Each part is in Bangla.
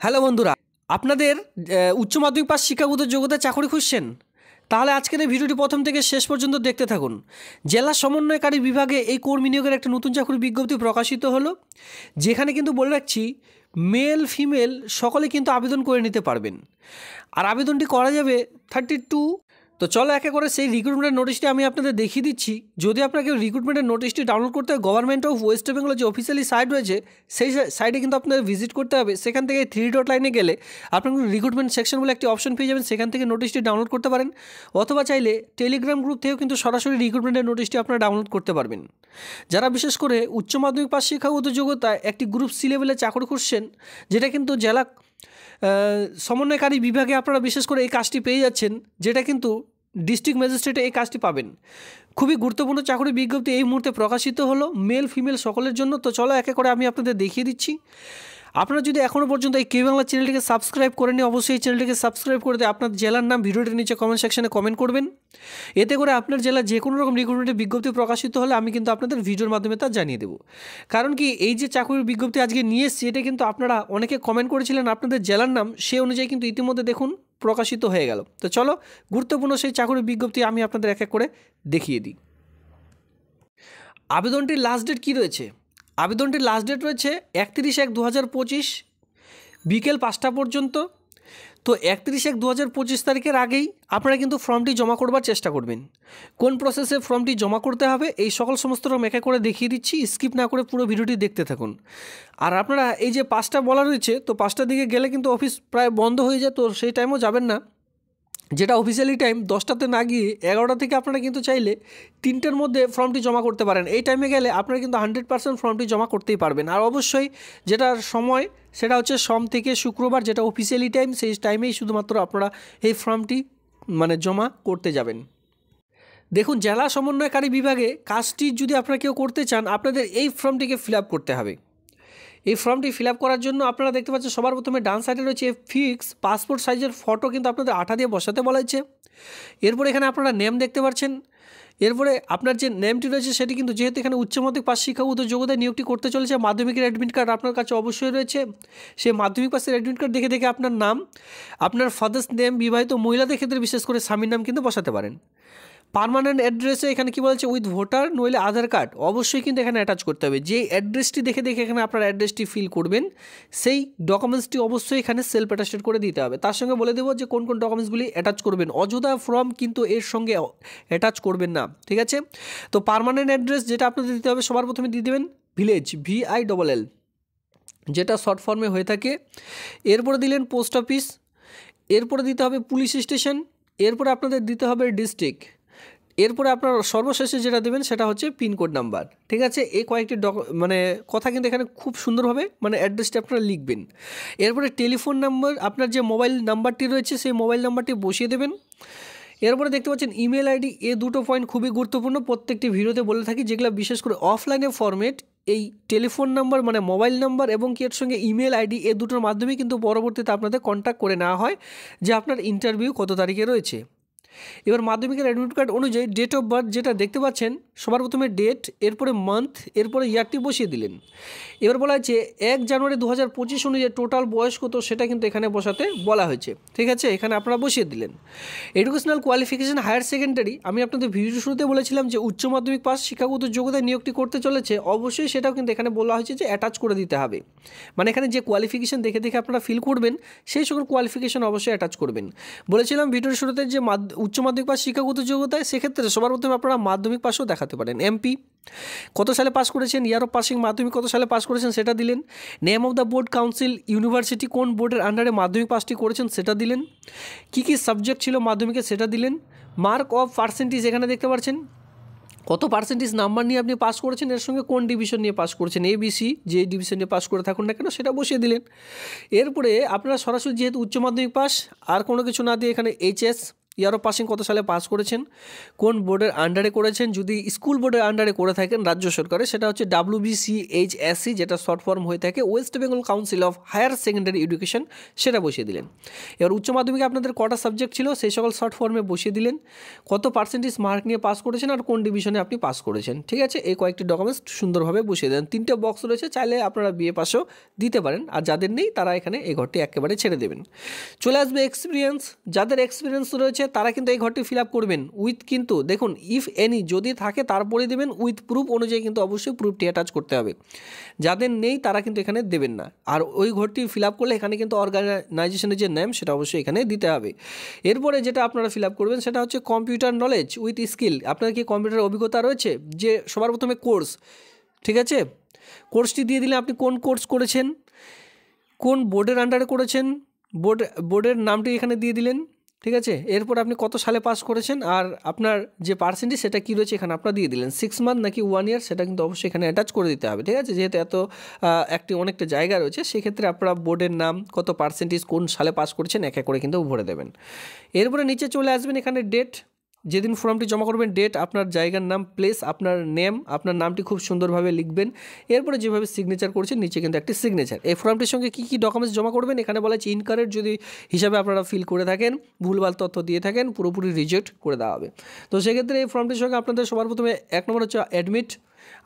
হ্যালো বন্ধুরা, আপনাদের উচ্চ মাধ্যমিক পাস শিক্ষাগত যোগ্যতায় চাকরি খুঁজছেন? তাহলে আজকের এই ভিডিওটি প্রথম থেকে শেষ পর্যন্ত দেখতে থাকুন। জেলা সমন্বয়কারী বিভাগে এই কর্মী নিয়োগের একটা নতুন চাকরির বিজ্ঞপ্তি প্রকাশিত হলো, যেখানে কিন্তু বলে রাখছি মেল ফিমেল সকলে কিন্তু আবেদন করে নিতে পারবেন। আর আবেদনটি করা যাবে 32। তো চলো একে করে সেই রিক্রুটমেন্টের নোটিশটি আমি আপনাদের দেখিয়ে দিচ্ছি। যদি আপনাকে রিক্রুটমেন্টের নোটিশটি ডাউনলোড করতে হয়, গভর্নমেন্ট অফ ওয়েস্ট বেঙ্গলের যে অফিসিয়ালি সাইট রয়েছে সেই সাইটে কিন্তু আপনাদের ভিজিট করতে হবে। সেখান থেকে 3 ডট লাইনে গেলে আপনার রিক্রুটমেন্ট সেকশন বলে একটি অপশন পেয়ে যাবেন, সেখান থেকে নোটিশটি ডাউনলোড করতে পারেন। অথবা চাইলে টেলিগ্রাম গ্রুপ থেকেও কিন্তু সরাসরি রিক্রুটমেন্টের নোটিশটি আপনারা ডাউনলোড করতে পারবেন। যারা বিশেষ করে উচ্চ মাধ্যমিক পাস শিক্ষাগত যোগ্যতায় একটি গ্রুপ সি লেভেলে চাকরি খুঁজছেন, যেটা কিন্তু জেলা সমন্বয়কারী বিভাগে আপনারা বিশেষ করে এই কাজটি পেয়ে যাচ্ছেন, যেটা কিন্তু ডিস্ট্রিক্ট ম্যাজিস্ট্রেটে এই কাজটি পাবেন। খুবই গুরুত্বপূর্ণ চাকরি বিজ্ঞপ্তি এই মুহূর্তে প্রকাশিত হলো মেল ফিমেল সকলের জন্য। তো চলো একে করে আমি আপনাদের দেখিয়ে দিচ্ছি। আপনারা যদি এখনও পর্যন্ত এই কে বাংলা চ্যানেলটিকে সাবস্ক্রাইব করেনি, অবশ্যই এই চ্যানেলটিকে সাবস্ক্রাইব করে দিয়ে আপনার জেলার নাম ভিডিওটির নিচে কমেন্ট সেকশনে কমেন্ট করবেন। এতে করে আপনার জেলা যে কোনো রকম রিক্রুটমেন্টের বিজ্ঞপ্তি প্রকাশিত হলে আমি কিন্তু আপনাদের ভিডিওর মাধ্যমে তা জানিয়ে দেবো। কারণ কি, এই যে চাকরির বিজ্ঞপ্তি আজকে নিয়ে এসেছি, এটা কিন্তু আপনারা অনেকে কমেন্ট করেছিলেন আপনাদের জেলার নাম, সে অনুযায়ী কিন্তু ইতিমধ্যে দেখুন প্রকাশিত হয়ে গেল। তো চলো গুরুত্বপূর্ণ সেই চাকরির বিজ্ঞপ্তি আমি আপনাদের এক এক করে দেখিয়ে দিই। আবেদনটির লাস্ট ডেট কী রয়েছে? আবেদনটির লাস্ট ডেট রয়েছে 31/1/2025 বিকেল 5টা পর্যন্ত। তো 31/1/2025 তারিখের আগেই আপনারা কিন্তু ফর্মটি জমা করবার চেষ্টা করবেন। কোন প্রসেসে ফর্মটি জমা করতে হবে এই সমস্ত রকম একে করে দেখিয়ে দিচ্ছি, স্কিপ না করে পুরো ভিডিওটি দেখতে থাকুন। আর আপনারা এই যে 5টা বলা রয়েছে, তো 5টার দিকে গেলে কিন্তু অফিস প্রায় বন্ধ হয়ে যায়, তো সেই টাইমও যাবেন না। যেটা অফিসিয়ালি টাইম 10টাতে না গিয়ে 11টা থেকে আপনারা কিন্তু চাইলে 3টের মধ্যে ফর্মটি জমা করতে পারেন। এই টাইমে গেলে আপনারা কিন্তু 100% ফর্মটি জমা করতেই পারবেন। আর অবশ্যই যেটার সময় সেটা হচ্ছে সোম থেকে শুক্রবার, যেটা অফিসিয়ালি টাইম, সেই টাইমেই শুধুমাত্র আপনারা এই ফর্মটি জমা করতে যাবেন। দেখুন, জেলা সমন্বয়কারী বিভাগে কাজটি যদি আপনারা কেউ করতে চান, আপনাদের এই ফর্মটিকে ফিল আপ করতে হবে। এই ফর্মটি ফিল আপ করার জন্য আপনারা দেখতে পাচ্ছেন সবার প্রথমে ডান সাইডে রয়েছে ফিক্স পাসপোর্ট সাইজের ফটো, কিন্তু আপনাদের আঠা দিয়ে বসাতে বলা হয়েছে। এরপরে এখানে আপনারা নেম দেখতে পাচ্ছেন। এরপরে আপনার যে নেমটি রয়েছে সেটি কিন্তু, যেহেতু এখানে উচ্চ মাধ্যমিক পাস শিক্ষাগত যোগ্যতায় নিয়োগটি করতে চলেছে, মাধ্যমিকের অ্যাডমিট কার্ড আপনার কাছে অবশ্যই রয়েছে। সেই মাধ্যমিক পাসের অ্যাডমিট কার্ড দেখে দেখে আপনার নাম, আপনার ফাদার্স নেম, বিবাহিত মহিলাদের ক্ষেত্রে বিশেষ করে স্বামীর নাম কিন্তু বসাতে পারেন। পার্মানেন্ট অ্যাড্রেসে এখানে কী বলছে, উইথ ভোটার নইলে আধার কার্ড অবশ্যই কিন্তু এখানে অ্যাটাচ করতে হবে। যে অ্যাড্রেসটি দেখে দেখে এখানে আপনার অ্যাড্রেসটি ফিল করবেন, সেই ডকুমেন্টসটি অবশ্যই এখানে সেলফ অ্যাটাস্টেড করে দিতে হবে। তার সঙ্গে বলে দেবো যে কোন কোন ডকুমেন্টসগুলি অ্যাটাচ করবেন। অযথা ফর্ম কিন্তু এর সঙ্গে অ্যাটাচ করবেন না, ঠিক আছে? তো পার্মানেন্ট অ্যাড্রেস যেটা আপনাদের দিতে হবে, সবার প্রথমে দিয়ে দেবেন ভিলেজ, VILL, যেটা শর্ট ফর্মে হয়ে থাকে। এরপরে দিলেন পোস্ট অফিস, এরপরে দিতে হবে পুলিশ স্টেশন, এরপরে আপনাদের দিতে হবে ডিস্ট্রিক্ট, এরপরে আপনার সর্বশেষে যেটা দেবেন সেটা হচ্ছে পিনকোড নাম্বার, ঠিক আছে? এই কয়েকটি কথা কিন্তু এখানে খুব সুন্দরভাবে অ্যাড্রেসটি আপনারা লিখবেন। এরপরে টেলিফোন নাম্বার, আপনার যে মোবাইল নাম্বারটি রয়েছে সেই মোবাইল নাম্বারটি বসিয়ে দেবেন। এরপরে দেখতে পাচ্ছেন ইমেল আইডি। এই দুটো পয়েন্ট খুবই গুরুত্বপূর্ণ, প্রত্যেকটি ভিডিওতে বলে থাকি, যেগুলো বিশেষ করে অফলাইনে ফরম্যাট। এই টেলিফোন নাম্বার মোবাইল নাম্বার এবং কি এর সঙ্গে ইমেল আইডি, এই দুটোর মাধ্যমে কিন্তু পরবর্তীতে আপনাদের কন্ট্যাক্ট করে নেওয়া হয় যে আপনার ইন্টারভিউ কত তারিখে রয়েছে। এবার মাধ্যমিকের অ্যাডমিট কার্ড অনুযায়ী ডেট অফ বার্থ যেটা দেখতে পাচ্ছেন, সবার প্রথমে ডেট, এরপরে মান্থ, এরপরে ইয়ারটি বসিয়ে দিলেন। এবার বলা হয়েছে 1 জানুয়ারি 2025 অনুযায়ী টোটাল বয়স কত সেটা কিন্তু এখানে বসাতে বলা হয়েছে, ঠিক আছে? এখানে আপনারা বসিয়ে দিলেন। এডুকেশনাল কোয়ালিফিকেশন হায়ার সেকেন্ডারি, আমি আপনাদের ভিডিও শুরুতে বলেছিলাম যে উচ্চ মাধ্যমিক পাস শিক্ষাগত যোগ্যতায় নিয়োগটি করতে চলেছে, অবশ্যই সেটাও কিন্তু এখানে বলা হয়েছে যে অ্যাটাচ করে দিতে হবে। এখানে যে কোয়ালিফিকেশন দেখে দেখে আপনারা ফিল করবেন, সেই সকল কোয়ালিফিকেশন অবশ্যই অ্যাটাচ করবেন। বলেছিলাম ভিডিওর শুরুতে যে উচ্চ মাধ্যমিক পাস শিক্ষাগত যোগ্যতায়, সেক্ষেত্রে সবার প্রথমে আপনারা মাধ্যমিক পাসও দেখাতে পারেন। MP কত সালে পাস করেছেন, ইয়ার অফ পাসিং মাধ্যমিক কত সালে পাস করেছেন সেটা দিলেন। Name of the board council, university কোন বোর্ডের আন্ডারে মাধ্যমিক পাসটি করেছেন সেটা দিলেন। কী কী সাবজেক্ট ছিল মাধ্যমিকে সেটা দিলেন। মার্ক অফ পার্সেন্টেজ এখানে দেখতে পাচ্ছেন, কত পার্সেন্টেজ নাম্বার নিয়ে আপনি পাস করেছেন, এর সঙ্গে কোন ডিভিশন নিয়ে পাস করেছেন, ABC, যে ডিভিশন নিয়ে পাস করে থাকুন না কেন সেটা বসিয়ে দিলেন। এরপরে আপনারা সরাসরি যেহেতু উচ্চ মাধ্যমিক পাস, আর কোনো কিছু না দিয়ে এখানে HS ইয়ার অফ পাসিং কত সালে পাস করেছেন, কোন বোর্ডের আন্ডারে করেছেন, যদি স্কুল বোর্ডের আন্ডারে করে থাকেন রাজ্য সরকারের সেটা হচ্ছে WBCHSC, যেটা শর্ট ফর্ম হয়ে থাকে ওয়েস্ট বেঙ্গল কাউন্সিল অফ হায়ার সেকেন্ডারি এডুকেশন, সেটা বসিয়ে দিলেন। এবার উচ্চ মাধ্যমিকে আপনাদের কটা সাবজেক্ট ছিল সেই সকল শর্ট ফর্মে বসিয়ে দিলেন, কত পার্সেন্টেজ মার্ক নিয়ে পাস করেছেন আর কোন ডিভিশনে আপনি পাস করেছেন। ঠিক আছে, এই কয়েকটি ডকুমেন্টস সুন্দরভাবে বসিয়ে দেন। 3টে বক্স রয়েছে, চাইলে আপনারা বিএ পাসও দিতে পারেন, আর যাদের নেই তারা এখানে এই ঘরটি একেবারে ছেড়ে দেবেন। চলে আসবে এক্সপিরিয়েন্স, যাদের এক্সপিরিয়েন্স রয়েছে তারা কিন্তু এই ঘরটি ফিল আপ করবেন উইথ, কিন্তু দেখুন ইফ এনি যদি থাকে তারপরে দেবেন, উইথ প্রুফ অনুযায়ী কিন্তু অবশ্যই প্রুফটি অ্যাটাচ করতে হবে। যাদের নেই তারা কিন্তু এখানে দেবেন না। আর ওই ঘরটি ফিল আপ করলে এখানে কিন্তু অর্গানাইজেশনের যে নেম সেটা অবশ্যই এখানে দিতে হবে। এরপরে যেটা আপনারা ফিল আপ করবেন সেটা হচ্ছে কম্পিউটার নলেজ উইথ স্কিল, আপনার কি কম্পিউটার অভিজ্ঞতা রয়েছে, যে সবার প্রথমে কোর্স, ঠিক আছে, কোর্সটি দিয়ে দিলে আপনি কোন কোর্স করেছেন, কোন বোর্ডের আন্ডারে করেছেন, বোর্ডের নামটি এখানে দিয়ে দিলেন। ঠিক আছে, এরপর আপনি কত সালে পাস করেছেন আর আপনার যে পার্সেন্টেজ সেটা কী রয়েছে এখানে আপনারা দিয়ে দিলেন, 6 মান্থ নাকি 1 ইয়ার সেটা কিন্তু অবশ্যই এখানে অ্যাটাচ করে দিতে হবে। ঠিক আছে, যেহেতু এত অনেকটা জায়গা রয়েছে সেক্ষেত্রে আপনারা বোর্ডের নাম, কত পার্সেন্টেজ, কোন সালে পাস করেছেন এক এক করে কিন্তু ভরে দেবেন। এরপরে নিচে চলে আসবেন, এখানে ডেট, যেদিন ফর্মটি জমা করবেন ডেট, আপনার জায়গার নাম, প্লেস, আপনার নেম, আপনার নামটি খুব সুন্দরভাবে লিখবেন। এরপরে যেভাবে সিগনেচার করছেন নিচে কিন্তু একটি সিগনেচার। এই ফর্মটির সঙ্গে কী কী ডকুমেন্টস জমা করবেন এখানে বলা হচ্ছে ইনকারেক্ট যদি হিসাবে আপনারা ফিল করে থাকেন, ভুলভাল তথ্য দিয়ে থাকেন, পুরোপুরি রিজেক্ট করে দেওয়া হবে। তো সেক্ষেত্রে এই ফর্মটির সঙ্গে আপনাদের সবার প্রথমে 1 নম্বর হচ্ছে অ্যাডমিট,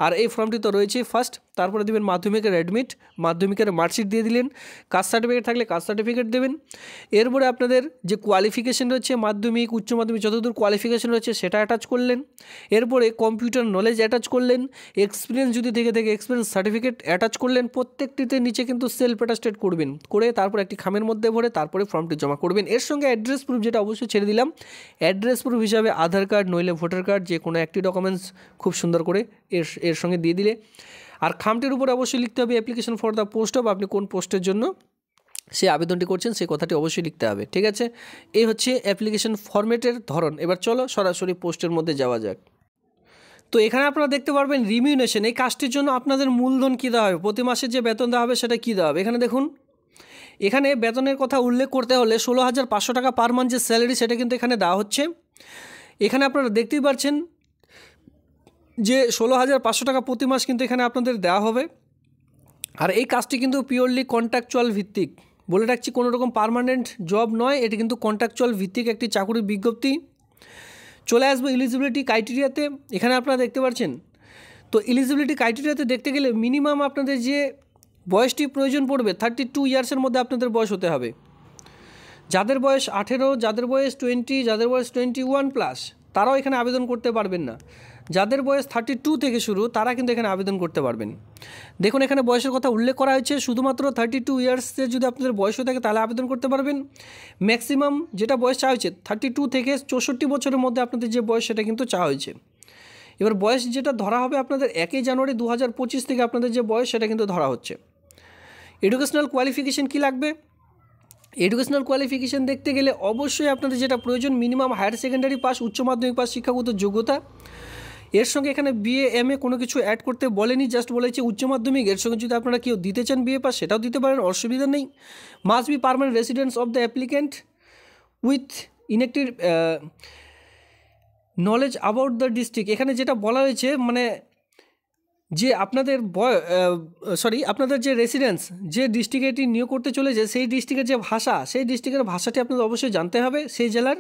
আর এই ফর্মটি তো রয়েছে ফার্স্ট, তারপরে দেবেন মাধ্যমিকের অ্যাডমিট, মাধ্যমিকের মার্কশিট দিয়ে দিলেন, কাস্ট সার্টিফিকেট থাকলে কাস্ট সার্টিফিকেট দেবেন। এরপরে আপনাদের যে কোয়ালিফিকেশন রয়েছে মাধ্যমিক, উচ্চ মাধ্যমিক যতদূর কোয়ালিফিকেশন রয়েছে সেটা অ্যাটাচ করলেন। এরপরে কম্পিউটার নলেজ অ্যাটাচ করলেন, এক্সপিরিয়েন্স যদি থেকে থাকে এক্সপিরিয়েন্স সার্টিফিকেট অ্যাটাচ করলেন। প্রত্যেকটিতে নিচে কিন্তু সেলফ অ্যাটাস্টেড করবেন, করে তারপর একটি খামের মধ্যে ভরে তারপরে ফর্মটি জমা করবেন। এর সঙ্গে অ্যাড্রেস প্রুফ, যেটা অবশ্যই ছেড়ে দিলাম, অ্যাড্রেস প্রুফ হিসাবে আধার কার্ড নইলে ভোটার কার্ড, যে কোনো একটি ডকুমেন্টস খুব সুন্দর করে এর সঙ্গে দিয়ে দিলে। আর খামটির উপরে অবশ্যই লিখতে হবে application for the post of, আপনি কোন পোস্টের জন্য সে আবেদনটি করছেন সেই কথাটি অবশ্যই লিখতে হবে। ঠিক আছে, এই হচ্ছে অ্যাপ্লিকেশন ফরম্যাটের ধরন। এবার চলো সরাসরি পোস্টের মধ্যে যাওয়া যাক। তো এখানে আপনারা দেখতে পারবেন রিমিউনেশন, এই কাজটির জন্য আপনাদের মূলধন কী দেওয়া হবে, প্রতি মাসে যে বেতন দেওয়া হবে সেটা কী দেওয়া হবে। এখানে দেখুন, এখানে বেতনের কথা উল্লেখ করতে হলে 16,500 টাকা পার মান্থ যে স্যালারি সেটা কিন্তু এখানে দেওয়া হচ্ছে। এখানে আপনারা দেখতেই পাচ্ছেন যে 16,500 টাকা প্রতি মাস কিন্তু এখানে আপনাদের দেওয়া হবে। আর এই কাজটি কিন্তু পিওরলি কন্ট্রাকচুয়াল ভিত্তিক, বলে রাখছি কোনো রকম পার্মানেন্ট জব নয়, এটি কিন্তু কন্ট্রাকচুয়াল ভিত্তিক একটি চাকরির বিজ্ঞপ্তি। চলে আসবে এলিজিবিলিটি ক্রাইটেরিয়াতে, এখানে আপনারা দেখতে পাচ্ছেন। তো এলিজিবিলিটি ক্রাইটেরিয়াতে দেখতে গেলে মিনিমাম আপনাদের যে বয়সটি প্রয়োজন পড়বে 32 ইয়ার্সের মধ্যে আপনাদের বয়স হতে হবে। যাদের বয়স 18, যাদের বয়স 20, যাদের বয়স 21+ তারাও এখানে আবেদন করতে পারবেন না। যাদের বয়স 32 থেকে শুরু তারা কিন্তু এখানে আবেদন করতে পারবেন। দেখুন এখানে বয়সের কথা উল্লেখ করা হয়েছে, শুধুমাত্র 32 ইয়ার্সের যদি আপনাদের বয়স হয়ে থাকে তাহলে আবেদন করতে পারবেন। ম্যাক্সিমাম যেটা বয়স চাওয়া হয়েছে 32 থেকে 64 বছরের মধ্যে আপনাদের যে বয়স সেটা কিন্তু চাওয়া হয়েছে। এবার বয়স যেটা ধরা হবে আপনাদের 1 জানুয়ারি 2025 থেকে আপনাদের যে বয়স সেটা কিন্তু ধরা হচ্ছে। এডুকেশনাল কোয়ালিফিকেশন কী লাগবে, এডুকেশনাল কোয়ালিফিকেশান দেখতে গেলে অবশ্যই আপনাদের যেটা প্রয়োজন মিনিমাম হায়ার সেকেন্ডারি পাস, উচ্চ মাধ্যমিক পাস শিক্ষাগত যোগ্যতা। এর সঙ্গে এখানে বিএ এমএ কোনো কিছু অ্যাড করতে বলেনি, জাস্ট বলেছে উচ্চ মাধ্যমিক। এর সঙ্গে যদি আপনারা কেউ দিতে চান বিএ পাস সেটাও দিতে পারেন, অসুবিধা নেই। Must be permanent residence of the applicant with inactive knowledge about the district. এখানে যেটা বলা হয়েছে মানে যে আপনাদের আপনাদের যে রেসিডেন্স, যে ডিস্ট্রিক্টে এটি নিয়োগ করতে চলেছে সেই ডিস্ট্রিক্টের যে ভাষা, সেই ডিস্ট্রিক্টের ভাষাটি আপনাদের অবশ্যই জানতে হবে, সেই জেলার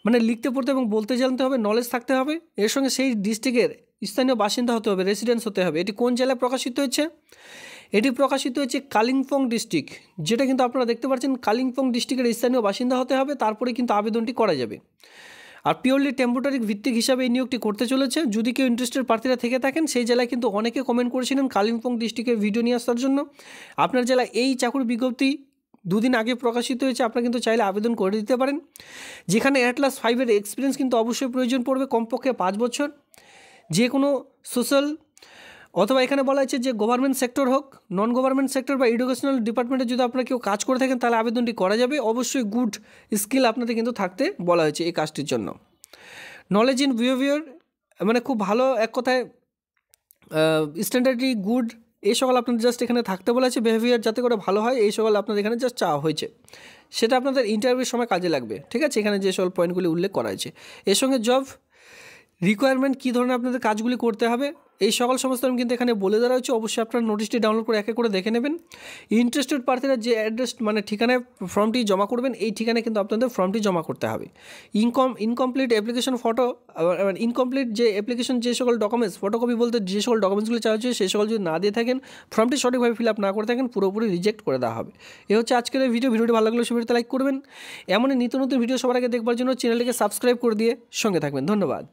মানে লিখতে পড়তে এবং বলতে জানতে হবে, নলেজ থাকতে হবে। এর সঙ্গে সেই ডিস্ট্রিক্টের স্থানীয় বাসিন্দা হতে হবে, রেসিডেন্স হতে হবে। এটি কোন জেলায় প্রকাশিত হচ্ছে, এটি প্রকাশিত হচ্ছে কালিম্পং ডিস্ট্রিক্ট, যেটা কিন্তু আপনারা দেখতে পাচ্ছেন কালিম্পং ডিস্ট্রিক্টের স্থানীয় বাসিন্দা হতে হবে, তারপরে কিন্তু আবেদনটি করা যাবে। আর পিওরলি টেম্পোরারি ভিত্তিক হিসাবে এই নিয়োগটি করতে চলেছে। যদি কেউ ইন্টারেস্টেড প্রার্থীরা থেকে থাকেন, সেই জেলায় কিন্তু অনেকে কমেন্ট করেছিলেন কালিম্পং ডিস্ট্রিক্টের ভিডিও নিয়ে আসার জন্য। আপনার জেলায় এই চাকরির বিজ্ঞপ্তি 2 দিন আগে প্রকাশিত হয়েছে, আপনারা কিন্তু চাইলে আবেদন করে দিতে পারেন। যেখানে ক্লাস 5 এক্সপিরিয়েন্স কিন্তু অবশ্যই প্রয়োজন পড়বে, কমপক্ষে 5 বছর, যে কোনো সোশ্যাল অথবা এখানে বলা হয়েছে যে গভর্নমেন্ট সেক্টর হোক, নন গভর্নমেন্ট সেক্টর বা এডুকেশনাল ডিপার্টমেন্টে যদি আপনারা কেউ কাজ করে থাকেন তাহলে আবেদনটি করা যাবে। অবশ্যই গুড স্কিল আপনাদের কিন্তু থাকতে বলা হয়েছে এই কাজটির জন্য। নলেজ ইন বিহেভিয়ার মানে খুব ভালো, এক কথায় স্ট্যান্ডার্ডলি গুড, এই সকল আপনাদের জাস্ট এখানে থাকতে বলা হয়েছে। বিহেভিয়ার যাতে করে ভালো হয় এই সকল আপনাদের এখানে জাস্ট চাওয়া হয়েছে। সেটা আপনাদের ইন্টারভিউর সময় কাজে লাগবে। ঠিক আছে, এখানে যে সকল পয়েন্টগুলি উল্লেখ করা হয়েছে। এর সঙ্গে জব রিকোয়ারমেন্ট কী ধরনের আপনাদের কাজগুলি করতে হবে এই সকল সমস্ত আমি কিন্তু এখানে বলে দেওয়া হয়েছে। অবশ্যই আপনারা নোটিশটি ডাউনলোড করে একে করে দেখে নেবেন। ইন্টারেস্টেড প্রার্থীরা যে অ্যাড্রেস মানে ঠিকানায় ফর্মটি জমা করবেন এই ঠিকানায় কিন্তু আপনাদের ফর্মটি জমা করতে হবে। ইনকমপ্লিট অ্যাপ্লিকেশন ফটো, ইনকমপ্লিট যে অ্যাপ্লিকেশন যে সকল ডকুমেন্টস ফটোকপি বলতে যে সকল ডকুমেন্টসগুলি চাওয়া হচ্ছে সেই সকল যদি না দিয়ে থাকেন, ফর্মটি সঠিকভাবে ফিল আপ না করে থাকেন, পুরোপুরি রিজেক্ট করে দেওয়া হবে। এ হচ্ছে আজকের এই ভিডিওটি ভালো লাগলে ভিডিওতে লাইক করবেন। এমনই নিত্য নতুন ভিডিও সবার আগে দেখবার জন্য চ্যানেলটিকে সাবস্ক্রাইব করে দিয়ে সঙ্গে থাকবেন। ধন্যবাদ।